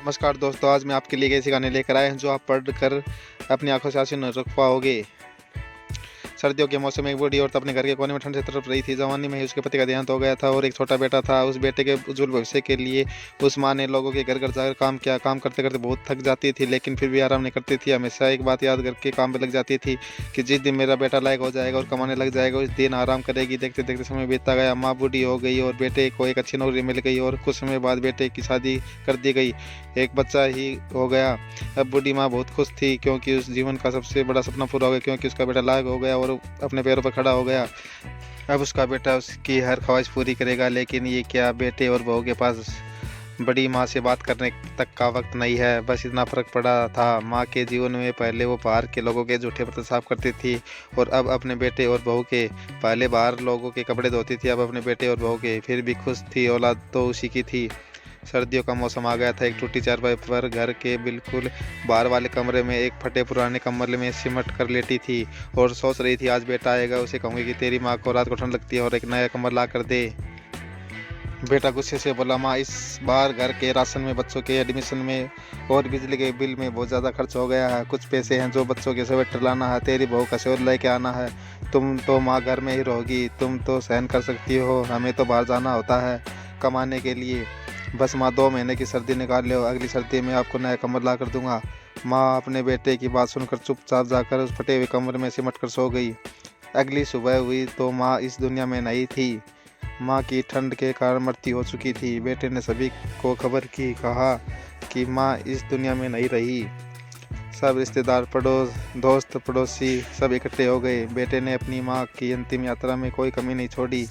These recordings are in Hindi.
नमस्कार दोस्तों, आज मैं आपके लिए ऐसे गाने लेकर आए हैं जो आप पढ़कर अपनी आंखों से आंसू न रोक पाओगे। सर्दियों के मौसम में एक बूढ़ी औरत अपने घर के कोने में ठंड से तड़प रही थी। जवानी में ही उसके पति का देहांत हो गया था और एक छोटा बेटा था। उस बेटे के उज्जवल भविष्य के लिए उस माँ ने लोगों के घर घर जाकर काम किया। काम करते करते बहुत थक जाती थी, लेकिन फिर भी आराम नहीं करती थी। हमेशा एक बात याद करके काम पे लग जाती थी कि जिस दिन मेरा बेटा लायक हो जाएगा और कमाने लग जाएगा उस दिन आराम करेगी। देखते देखते समय बीतता गया। माँ बूढ़ी हो गई और बेटे को एक अच्छी नौकरी मिल गई और कुछ समय बाद बेटे की शादी कर दी गई। एक बच्चा ही हो गया। अब बूढ़ी माँ बहुत खुश थी क्योंकि उस जीवन का सबसे बड़ा सपना पूरा हो गया, क्योंकि उसका बेटा लायक हो गया और अपने पैरों पर खड़ा हो गया। अब उसका बेटा उसकी हर ख्वाहिश पूरी करेगा। लेकिन ये क्या, बेटे और बहू के पास बड़ी माँ से बात करने तक का वक्त नहीं है। बस इतना फर्क पड़ा था माँ के जीवन में। पहले वो बाहर के लोगों के जूठे बर्तन साफ करती थी और अब अपने बेटे और बहू के। पहले बाहर लोगों के कपड़े धोती थी, अब अपने बेटे और बहू के। फिर भी खुश थी, औलाद तो उसी की थी। सर्दियों का मौसम आ गया था। एक टूटी चारपाई पर घर के बिल्कुल बाहर वाले कमरे में एक फटे पुराने कम्बल में सिमट कर लेटी थी और सोच रही थी आज बेटा आएगा, उसे कहूँगी कि तेरी माँ को रात को ठंड लगती है और एक नया कम्बल ला कर दे। बेटा गुस्से से बोला, माँ इस बार घर के राशन में, बच्चों के एडमिशन में और बिजली के बिल में बहुत ज़्यादा खर्च हो गया है। कुछ पैसे हैं जो बच्चों के स्वेटर लाना है, तेरी बहू का स्वेटर लेके आना है। तुम तो माँ घर में ही रहोगी, तुम तो सहन कर सकती हो, हमें तो बाहर जाना होता है कमाने के लिए। बस माँ 2 महीने की सर्दी निकाल लो, अगली सर्दी में आपको नया कमर ला कर दूंगा। माँ अपने बेटे की बात सुनकर चुपचाप जाकर उस फटे हुए कमरे में सिमट कर सो गई। अगली सुबह हुई तो माँ इस दुनिया में नहीं थी। माँ की ठंड के कारण मृत्यु हो चुकी थी। बेटे ने सभी को खबर की, कहा कि माँ इस दुनिया में नहीं रही। सब रिश्तेदार, दोस्त पड़ोसी सब इकट्ठे हो गए। बेटे ने अपनी माँ की अंतिम यात्रा में कोई कमी नहीं छोड़ी।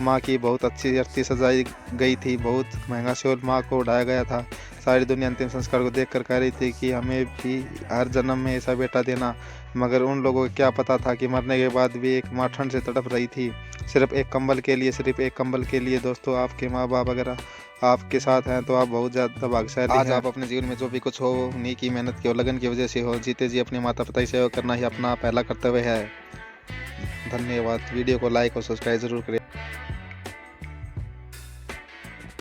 माँ की बहुत अच्छी अर्थी सजाई गई थी, बहुत महंगा शोल माँ को उड़ाया गया था। सारी दुनिया अंतिम संस्कार को देखकर कह रही थी कि हमें भी हर जन्म में ऐसा बेटा देना। मगर उन लोगों को क्या पता था कि मरने के बाद भी एक माँ ठंड से तड़प रही थी, सिर्फ एक कंबल के लिए, सिर्फ एक कंबल के लिए। दोस्तों, आपके माँ बाप अगर आपके साथ हैं तो आप बहुत ज़्यादा भाग्यशाली हैं। आज आप अपने जीवन में जो भी कुछ हो, उन्हीं की मेहनत की और लगन की वजह से हो। जीते जी अपने माता पिता की सेवा करना ही अपना पहला कर्तव्य है। धन्यवाद। वीडियो को लाइक और सब्सक्राइब जरूर करें।